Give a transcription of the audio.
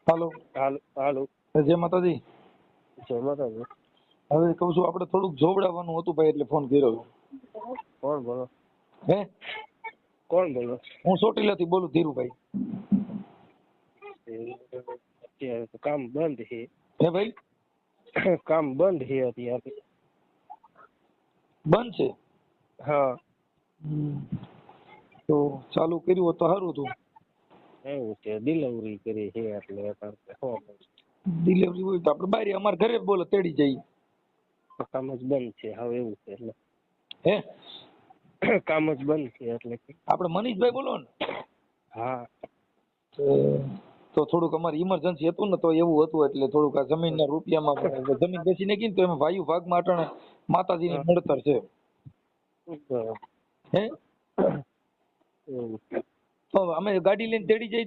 હાલો. હાલો હાલો. જય માતાજી. જય માતાજી. હવે કહું છું આપણે થોડુંક જોવડાવવાનું હતું ભાઈ, એટલે ફોન કર્યો. કોણ બોલો? હે, કોણ બોલો? હું ચોટીલાથી બોલું, ધીરુભાઈ. અત્યારે તો કામ બંધ છે. હે ભાઈ? કામ બંધ છે અત્યારે. બંધ છે? હા. તો ચાલુ કર્યું હોત તો સારું હતું. એવું છે, ડિલિવરી કરી છે એટલે ડિલિવરી હોય તો આપણે બહાર અમારા ઘરે બોલો તેડી જઈએ. કામ જ બંધ છે હવે, એવું છે એટલે. હે, કામ જ બંધ છે એટલે. આપણે મનીષભાઈ બોલો ને? હા. તો થોડુંક અમારી ઇમરજન્સી હતું ને, તો એવું હતું એટલે થોડુંક આ જમીનના રૂપિયામાં જમીન બેસી નાખી ને, તો એમાં વાયુ ભાગમાં અટાણે માતાજીની મળતર છે. હે, એવું. તો અમે ગાડી લઈને તેડી જઈ